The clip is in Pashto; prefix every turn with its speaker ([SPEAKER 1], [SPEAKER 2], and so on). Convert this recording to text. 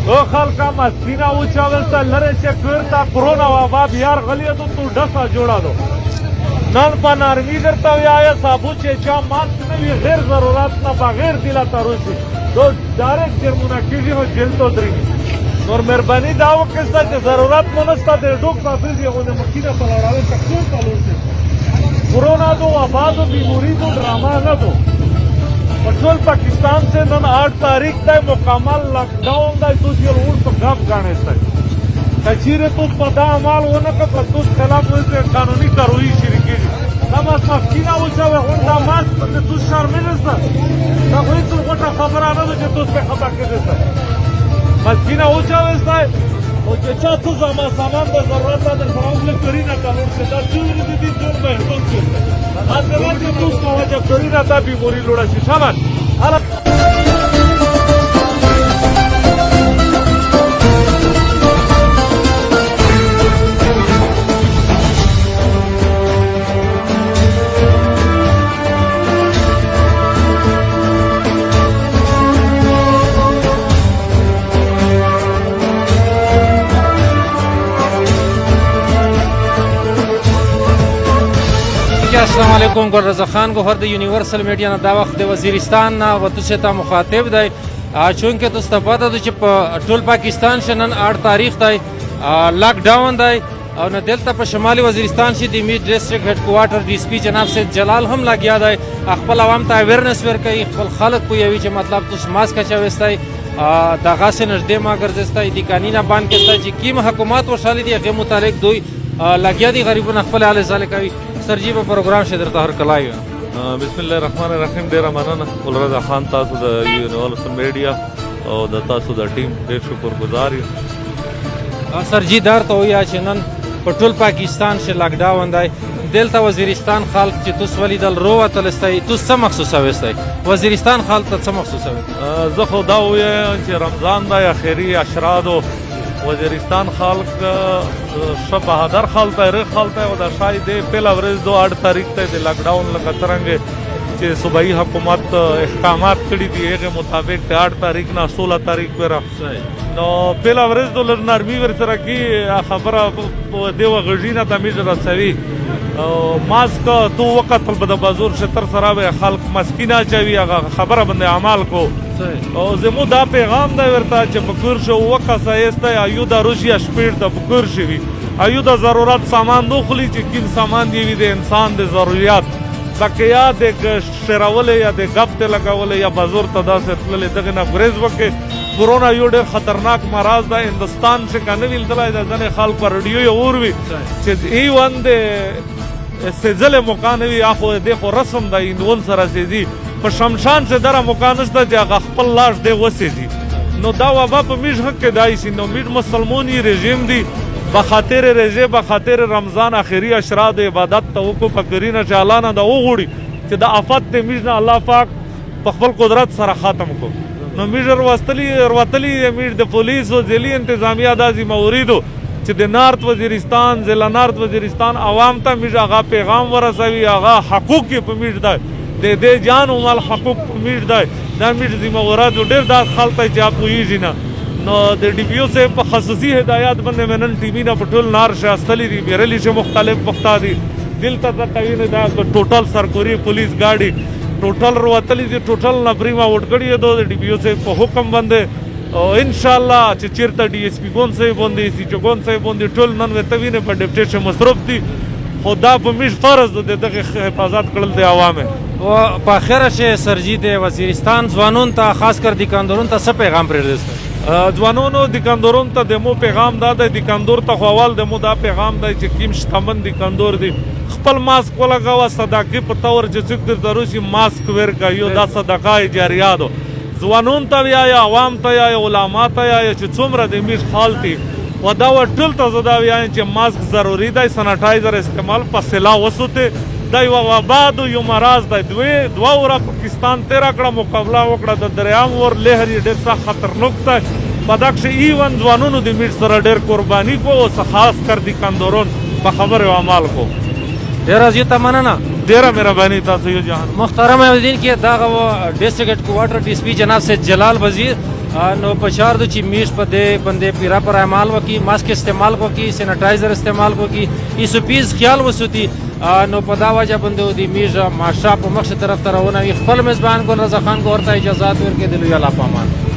[SPEAKER 1] او خلقا مسکینه وچاوسته لرې چې کورته کرونا وبا بیار غلی دو تو ډسه جوړه دو نن په نرمي درته وایه صابو چې چا ماسک نه وي غیر ضرورت نه بغیر دیله تروشي دو ډایرکټ جرمونه کېږي نو جیل ته درېږي نور مهرباني دا وکړسته چې ضرورت مو نشته د ډوک تحفظ یې غوندې مخکینه په لړاوه ته کور ته لوړ شي کورونا دو وبا دو بیماری دو ډرامه نه دو ټول پاکستان سے نن 8 تاریخ تک مکمل لاک ڈاؤن دا تو یہ روز تو گپ گانے تک کچیرے تو پدا عمل ہونا کا تو خلاف ہوئے قانونی کارروائی شروع کی نماز مسکینہ وچاوے ہوندا ماسک ته تو شرمېږي دا کوئی تو وټه خبره نه ده چې تو څه خبره کېږي مسکینہ وچاوے ستای او چې چا څه سامان د ضرورت ده فراوله کړی نه کولو چې دا ټول دې جوړ به هڅه کوي هغه چې تو څه وجه کړی نه دا بیماری لوړه شي شاباش
[SPEAKER 2] السلام علیکم گل رضا خان گوهر د یونیورسل میډیا نه دا وخت د وزیرستان نه وته ته مخاطب دی چونکه تاسو ته پته ده چې په ټول پاکستان شنن 8 تاریخ دی لاک ډاون دی او نه دلته په شمالي وزیرستان شي د میډ ډیسټریکټ هډ کوارټر ډي اس پی جناب سید جلال هم لګیا دی خپل عوام ته اویرنس ورکوي خپل خلک پوهوي چې مطلب تاسو ماسک اچوي دغه سه نږدې ما ګرځستی د قانینا باندې کېستی چې کیم حکومت وشالي دي هغه متعلق دوی لګیا دي غریبونه خپل حال ځاله کوي سر جی په پروګرام شه درته هر کلای
[SPEAKER 1] بسم الله الرحمن الرحیم ډیره مننه ګل رضا خان تاسو د یونیورسل میډیا او د تاسو د ټیم ډیر شکرګزار یم
[SPEAKER 2] سر جی درته ویا چې نن په ټول پاکستان شه لاک ډاون دی دلته وزیرستان خلک چې تاسو ولیدل روتلستی تاسو څه مخصوص اوستی وزیرستان خلک ته څه مخصوص اوستی
[SPEAKER 1] زه خو دا وایم چې رمضان دی اخري اشرادو وزیرستان خلق ښه بهادر خلک دی خلک دی او دا شاید پهله ورځ 8 تاریخ ته د لاک ډاون لکه څرنګه چې صوبایي حکومت احکامات کړي دي هغه مطابق 8 تاریخ نه 16 تاریخ پورې نو پهله ورځ د نرمي ورسره کې خبره دیو غږینه تمیز رسوي ماسک تو وخت په د بازار شتر سره به خلک مسکینه چوي هغه خبره باندې عمل کو او زمو دا پیغام دی ورته چې فکر شو وخت سایسته ایو د روسیا شپیر د فکر شوی ایو د ضرورت سامان دوخلی چې کین سامان دی د انسان د ضرورت لکه یا د شراول یا د غب ته لګول یا بازار ته داسې تللې دغه نه برز وکي کورونا یو ډېر خطرناک مرض ده هندستان څخه کنه ویل تلای د ځنې خلک پر رادیو یو وروي چې ای وند سزل مکانوي اخو د خو رسم د اندون سره سيزي په شمشان چې دره مکانسته چې خپل لاش دی وسيزي نو دا وبا په میژ حق کې دای سي نو میژ مسلماني رژیم دی بخاطر رژه بخاطر رمضان اخري اشراد عبادت توقع فقرینه چالانه دا وغوړي چې د افات ته میژ نه الله پاک په خپل قدرت سره ختم کو نو میژر وروتلی میژ د پولیس او ځلي انتظامیه د ذمہوریدو چې د نارت وزیرستان ضلع نارت وزیرستان عوام ته میژ هغه پیغام ورسوي هغه حقوق په میژ دی د دې جان او مال حقوق په میژ دی دا میژ ذمہورات ډېر د خلک ته اپ ویږي نه نو د ډي پی او سے په خصوصي هدایت باندې منن ټي وی نه پټول نار شاستلی دي بیرلی شه مختلف پختا دي دل ته توین دا ټوټل سرکوري پولیس گاډي ټوټل روتلی دي ټوټل نفری ما وټکړی دو د ډي پی او سے په حکم باندې او ان شاء الله چې چیرته ډي اس پی ګون سي باندې سي چګون سي باندې ټول نن وتوینه په ډیپټیشن مصرف دي خدا په میش فرض ده دغه حفاظت کړل دی عوامه
[SPEAKER 2] او په اخره شه سرجی د وزیرستان ځوانون ته خاص کر دکاندارون ته څه پیغام پرېږدئ
[SPEAKER 1] ځوانانو دکاندارون ته د مو پیغام دا دی دکاندار ته اول د مو دا پیغام دی چې کیم شتمن دکاندار دی خپل ماسک ولګاوه صدقې په تور چې څوک در دروشي ماسک ورکا یو دا صدقه جاریه ده ځوانون ته یا عوام ته یا علما ته یا چې څومره د میش حالتي و دا ټول ته زدا وایي چې ماسک ضروری دی سانټایزر استعمال په سلا وسوته دا یو وبا یو مرض دی دوه ور پاکستان 13 کړه مقابله وکړه د دریام ور لهر ډېر سخت خطرناک دی پدکش ایون ځوانونو د میټ سره ډېر قرباني کو او خاص کر دکاندارون په خبره او عمل کو
[SPEAKER 2] ډېر زیاته مننه
[SPEAKER 1] ډېره مهرباني تاسو یو جهان
[SPEAKER 2] محترم الدین کې دا ډیسټریکټ کوارټر ډي اس پی جناب سید جلال وزیر نو پچار دو چې میش په دې باندې پیرا پر اعمال وکي ماسک استعمال وکي سینیټایزر استعمال وکي ایسو پیز خیال وسوتی نو په دا وجه باندې د میش ماشا په مخ طرف ته روانه خپل میزبان ګل رضا خان کو ورته اجازه ورکړي د لوی الله پامان